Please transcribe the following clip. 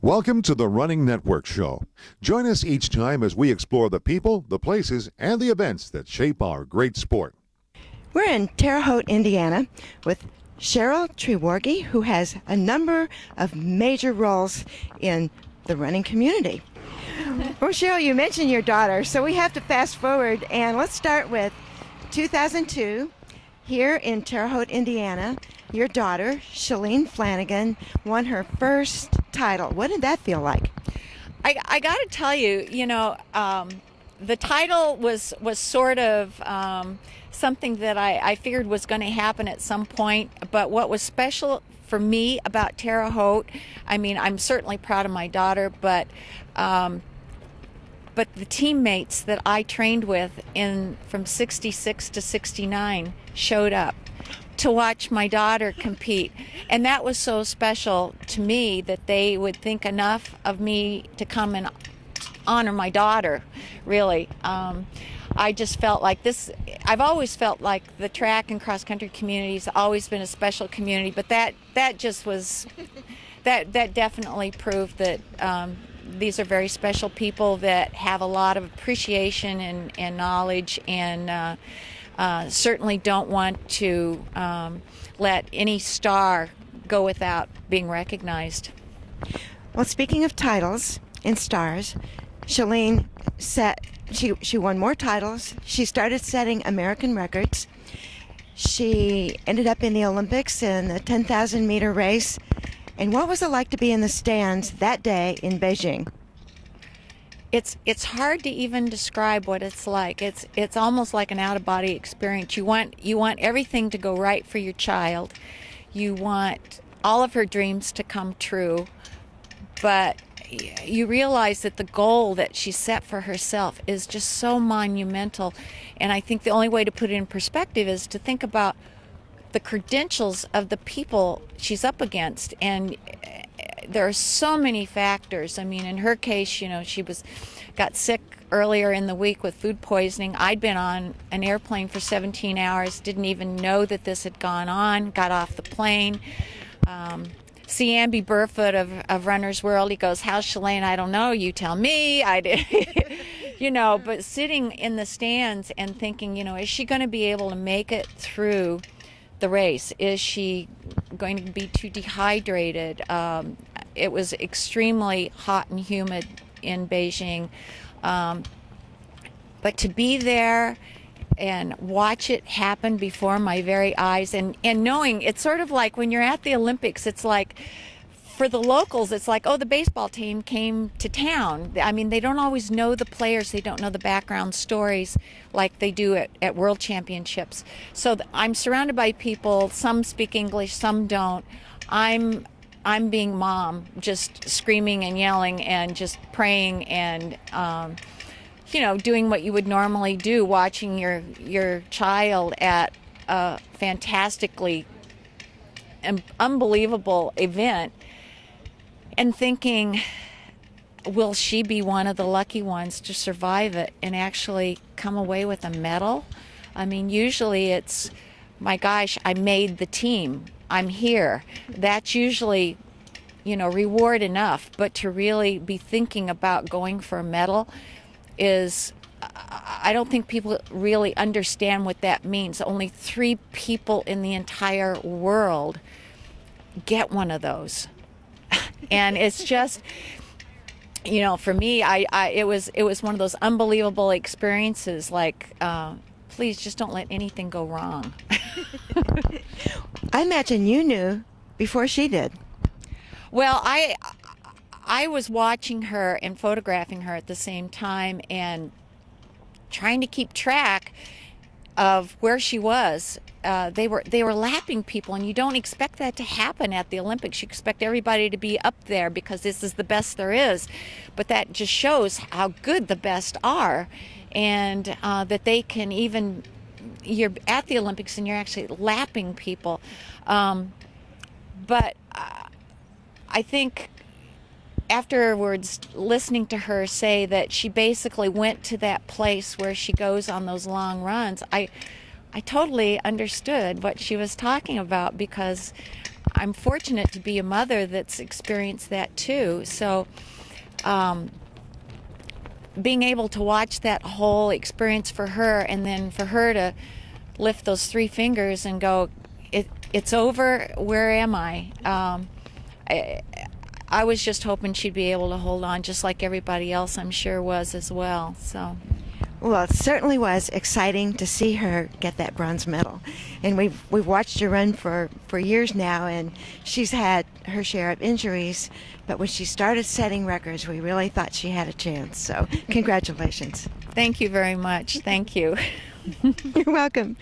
Welcome to the Running Network Show. Join us each time as we explore the people, the places, and the events that shape our great sport. We're in Terre Haute, Indiana, with Cheryl Treworgy, who has a number of major roles in the running community. Well, Cheryl, you mentioned your daughter, so we have to fast forward, and let's start with 2002. Here in Terre Haute, Indiana, your daughter, Shalane Flanagan, won her first title. What did that feel like? I got to tell you, the title was sort of something that I figured was going to happen at some point. But what was special for me about Terre Haute, I mean, I'm certainly proud of my daughter, but the teammates that I trained with from 66 to 69 showed up to watch my daughter compete. And that was so special to me that they would think enough of me to come and honor my daughter, really. I just felt like this, I've always felt like the track and cross country community has always been a special community, but that just was, that definitely proved that these are very special people that have a lot of appreciation and knowledge, and certainly don't want to let any star go without being recognized. Well, speaking of titles and stars, Shalane she won more titles. She started setting American records. She ended up in the Olympics in the 10,000 meter race. And what was it like to be in the stands that day in Beijing? It's hard to even describe what it's like. It's almost like an out-of-body experience. You want everything to go right for your child. You want all of her dreams to come true, but you realize that the goal that she set for herself is just so monumental. And I think the only way to put it in perspective is to think about the credentials of the people she's up against. And there are so many factors. I mean, in her case, she got sick earlier in the week with food poisoning. I'd been on an airplane for 17 hours, didn't even know that this had gone on, got off the plane. See Amby Burfoot of Runner's World, he goes, "How's Shalane?" "I don't know, you tell me." I did. But sitting in the stands and thinking, is she going to be able to make it through the race? Is she going to be too dehydrated? It was extremely hot and humid in Beijing. But to be there and watch it happen before my very eyes, and knowing, it's sort of like when you're at the Olympics, it's like, for the locals, it's like, oh, the baseball team came to town. I mean, they don't always know the players. They don't know the background stories like they do at World Championships. So I'm surrounded by people. Some speak English, some don't. I'm being mom, just screaming and yelling and just praying and, doing what you would normally do, watching your child at a fantastically unbelievable event, and thinking, will she be one of the lucky ones to survive it and actually come away with a medal? I mean, usually it's, my gosh, I made the team, I'm here. That's usually, reward enough. But to really be thinking about going for a medal is, I don't think people really understand what that means. Only 3 people in the entire world get one of those. And it's just, for me, it was one of those unbelievable experiences. Like, please just don't let anything go wrong. I imagine you knew before she did. Well, I was watching her and photographing her at the same time and trying to keep track of where she was. They were lapping people, and you don't expect that to happen at the Olympics. You expect everybody to be up there because this is the best there is. But that just shows how good the best are, and that they can even, you're at the Olympics and you're actually lapping people. But I think afterwards, listening to her say that she basically went to that place where she goes on those long runs, I totally understood what she was talking about, because I'm fortunate to be a mother that's experienced that too. So being able to watch that whole experience for her, and then for her to lift those 3 fingers and go, it's over, where am I? I was just hoping she'd be able to hold on, just like everybody else I'm sure was as well. So. Well, it certainly was exciting to see her get that bronze medal. And we've watched her run for years now, and she's had her share of injuries, but when she started setting records, we really thought she had a chance. So congratulations. Thank you very much. Thank you. You're welcome.